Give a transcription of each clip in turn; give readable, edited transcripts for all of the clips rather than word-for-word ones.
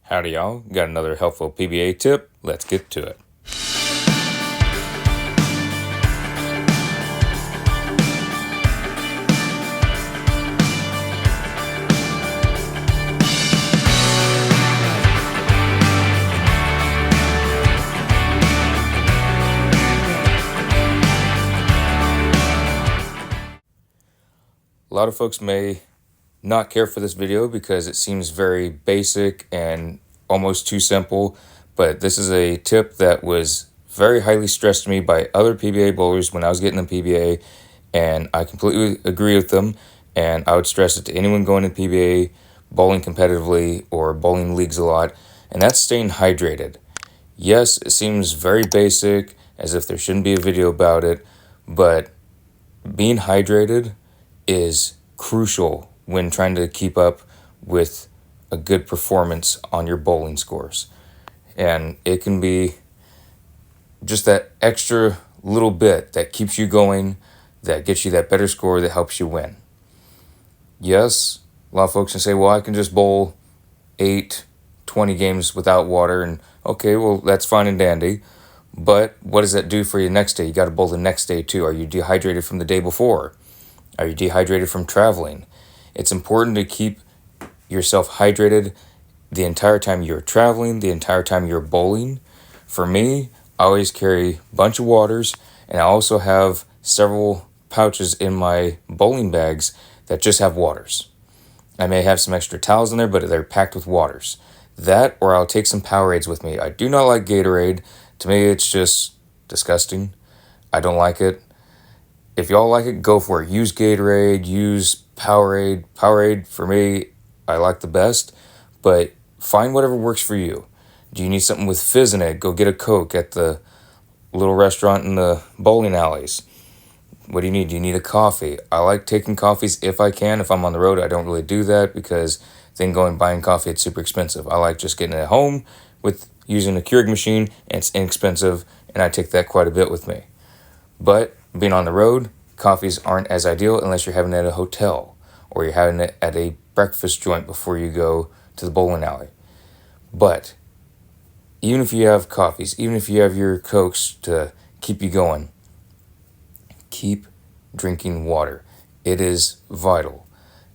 Howdy y'all, got another helpful PBA tip. Let's get to it. A lot of folks may not care for this video because it seems very basic and almost too simple, but this is a tip that was very highly stressed to me by other PBA bowlers when I was getting the PBA, and I completely agree with them, and I would stress it to anyone going to PBA, bowling competitively, or bowling leagues a lot, and that's staying hydrated. Yes, it seems very basic, as if there shouldn't be a video about it, but being hydrated is crucial when trying to keep up with a good performance on your bowling scores. And it can be just that extra little bit that keeps you going, that gets you that better score, that helps you win. Yes, a lot of folks can say, well, I can just bowl 20 games without water, and okay, well, that's fine and dandy. But what does that do for you next day? You got to bowl the next day too. Are you dehydrated from the day before? Are you dehydrated from traveling? It's important to keep yourself hydrated the entire time you're traveling, the entire time you're bowling. For me, I always carry a bunch of waters, and I also have several pouches in my bowling bags that just have waters. I may have some extra towels in there, but they're packed with waters. That, or I'll take some Powerades with me. I do not like Gatorade. To me, it's just disgusting. I don't like it. If y'all like it, go for it. Use Gatorade, use Powerade. Powerade, for me, I like the best, but find whatever works for you. Do you need something with fizz in it? Go get a Coke at the little restaurant in the bowling alleys. What do you need? Do you need a coffee? I like taking coffees if I can. If I'm on the road, I don't really do that because then going and buying coffee, it's super expensive. I like just getting it at home with using a Keurig machine, and it's inexpensive, and I take that quite a bit with me. But being on the road, coffees aren't as ideal unless you're having it at a hotel or you're having it at a breakfast joint before you go to the bowling alley. But even if you have coffees, even if you have your Cokes to keep you going, keep drinking water. It is vital.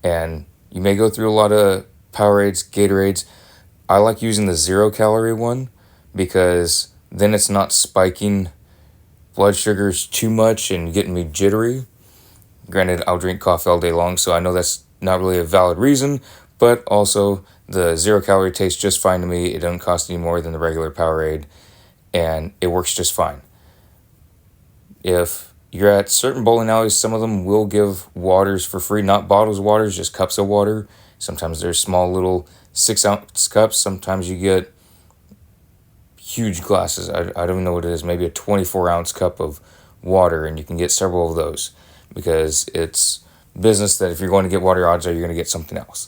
And you may go through a lot of Powerades, Gatorades. I like using the 0-calorie one because then it's not spiking blood sugars too much and getting me jittery. Granted, I'll drink coffee all day long, so I know that's not really a valid reason, but also the 0-calorie tastes just fine to me. It doesn't cost any more than the regular Powerade, and it works just fine. If you're at certain bowling alleys, some of them will give waters for free, not bottles of waters, just cups of water. Sometimes there's small little 6-ounce cups. Sometimes you get huge glasses. I don't even know what it is, maybe a 24-ounce cup of water, and you can get several of those because it's business that if you're going to get water, odds are you're going to get something else.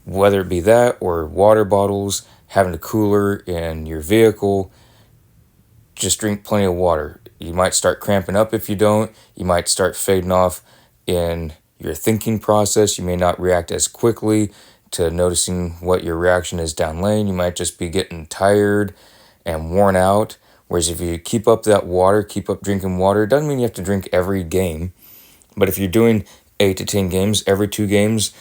Whether it be that or water bottles, having a cooler in your vehicle, just drink plenty of water. You might start cramping up if you don't. You might start fading off in your thinking process. You may not react as quickly to noticing what your reaction is down lane. You might just be getting tired and worn out. Whereas if you keep up that water, keep up drinking water, it doesn't mean you have to drink every game. But if you're doing 8 to 10 games, every 2 games,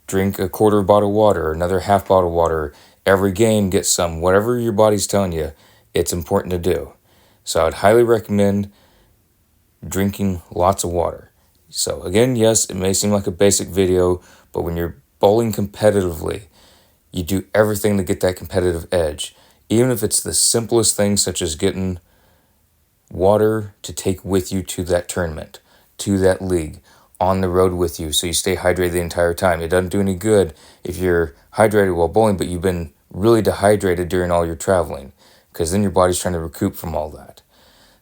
drink a quarter bottle of water, another half bottle of water. Every game, get some. Whatever your body's telling you, it's important to do. So I'd highly recommend drinking lots of water. So again, yes, it may seem like a basic video, but when you're bowling competitively, you do everything to get that competitive edge. Even if it's the simplest thing, such as getting water to take with you to that tournament, to that league, on the road with you, so you stay hydrated the entire time. It doesn't do any good if you're hydrated while bowling, but you've been really dehydrated during all your traveling, because then your body's trying to recoup from all that.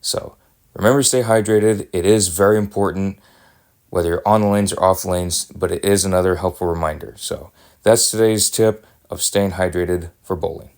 So remember to stay hydrated. It is very important, whether you're on the lanes or off the lanes, but it is another helpful reminder. So that's today's tip of staying hydrated for bowling.